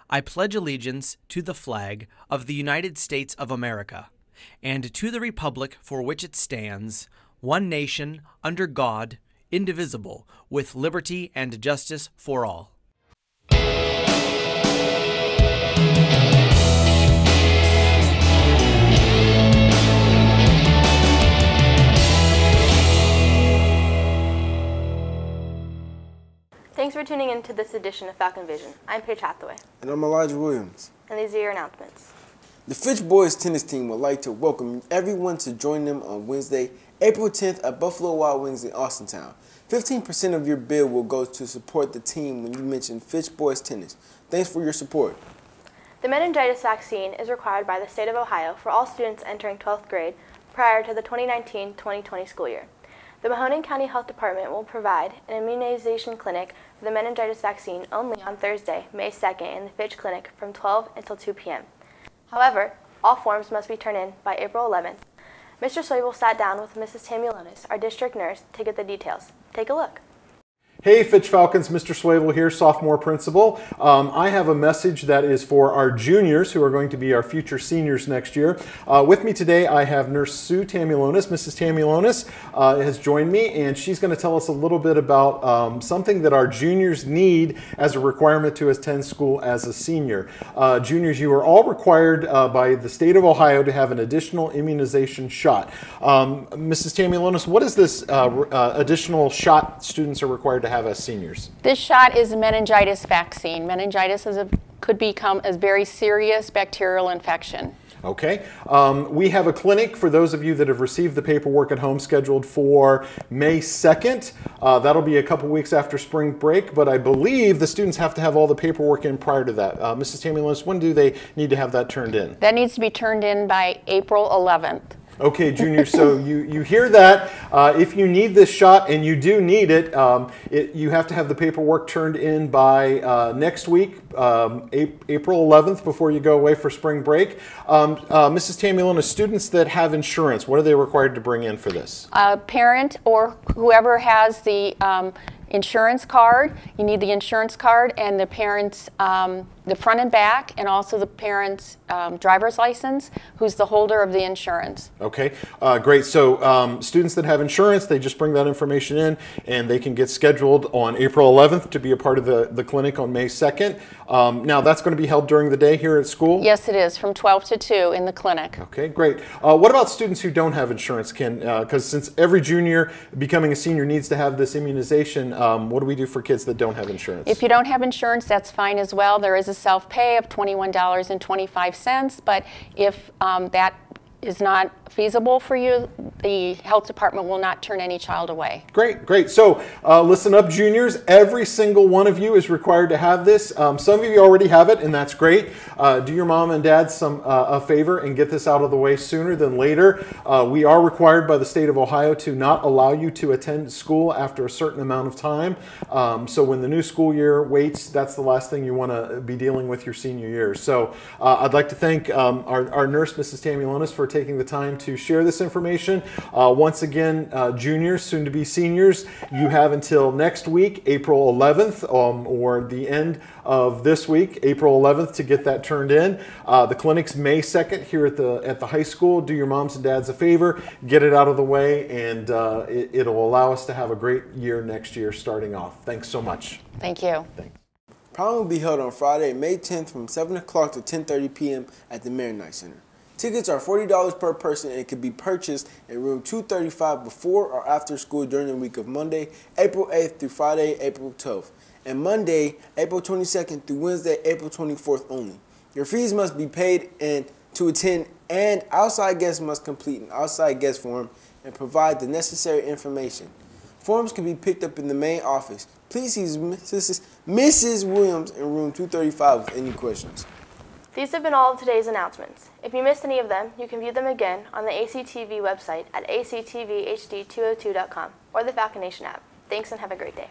I pledge allegiance to the flag of the United States of America, and to the republic for which it stands, one nation, under God, indivisible, with liberty and justice for all. Thanks for tuning in to this edition of Falcon Vision. I'm Paige Hathaway. And I'm Elijah Williams. And these are your announcements. The Fitch Boys tennis team would like to welcome everyone to join them on Wednesday, April 10th at Buffalo Wild Wings in Austintown. 15% of your bill will go to support the team when you mention Fitch Boys Tennis. Thanks for your support. The meningitis vaccine is required by the state of Ohio for all students entering 12th grade prior to the 2019-2020 school year. The Mahoning County Health Department will provide an immunization clinic for the meningitis vaccine only on Thursday, May 2nd in the Fitch Clinic from 12 until 2 p.m. However, all forms must be turned in by April 11th. Mr. Swable sat down with Mrs. Tammy Lonis, our district nurse, to get the details. Take a look. Hey Fitch Falcons, Mr. Swable here, sophomore principal. I have a message that is for our juniors who are going to be our future seniors next year. With me today I have Nurse Sue Tamilonis. Mrs. Tamilonis has joined me, and she's going to tell us a little bit about something that our juniors need as a requirement to attend school as a senior. Juniors, you are all required by the state of Ohio to have an additional immunization shot. Mrs. Tamilonis, what is this additional shot students are required to have as seniors? This shot is a meningitis vaccine. Meningitis could become a very serious bacterial infection. Okay. We have a clinic for those of you that have received the paperwork at home scheduled for May 2nd. That'll be a couple weeks after spring break, but I believe the students have to have all the paperwork in prior to that. Mrs. Tamilonis, when do they need to have that turned in? That needs to be turned in by April 11th. Okay, juniors, so you hear that. If you need this shot, and you do need it, you have to have the paperwork turned in by next week, April 11th, before you go away for spring break. Mrs. Tamilonis, students that have insurance, what are they required to bring in for this? A parent or whoever has the insurance card. You need the insurance card and the parent's, the front and back, and also the parent's driver's license, who's the holder of the insurance. Okay, great. So students that have insurance, they just bring that information in and they can get scheduled on April 11th to be a part of the clinic on May 2nd. Now that's going to be held during the day here at school? Yes, it is, from 12 to 2 in the clinic. Okay, great. What about students who don't have insurance? Because since every junior becoming a senior needs to have this immunization, what do we do for kids that don't have insurance? If you don't have insurance, that's fine as well. There is a self-pay of $21.25, but if that is not feasible for you, the health department will not turn any child away. Great, great. So listen up, juniors. Every single one of you is required to have this. Some of you already have it, and that's great. Do your mom and dad a favor and get this out of the way sooner than later. We are required by the state of Ohio to not allow you to attend school after a certain amount of time. So when the new school year waits, that's the last thing you want to be dealing with your senior year. So I'd like to thank our nurse, Mrs. Tamilonis, for taking the time to share this information. Once again, juniors, soon to be seniors, you have until next week, April 11th, or the end of this week, April 11th, to get that turned in. The clinic's May 2nd here at the high school. Do your moms and dads a favor, get it out of the way, and it'll allow us to have a great year next year starting off. Thanks so much. Thank you. Thanks. Prom will be held on Friday, May 10th from 7 o'clock to 10:30 p.m. at the Marinite Center. Tickets are $40 per person and can be purchased in room 235 before or after school during the week of Monday, April 8th through Friday, April 12th, and Monday, April 22nd through Wednesday, April 24th only. Your fees must be paid to attend, and outside guests must complete an outside guest form and provide the necessary information. Forms can be picked up in the main office. Please see Mrs. Williams in room 235 with any questions. These have been all of today's announcements. If you missed any of them, you can view them again on the ACTV website at actvhd202.com or the Falcon Nation app. Thanks and have a great day.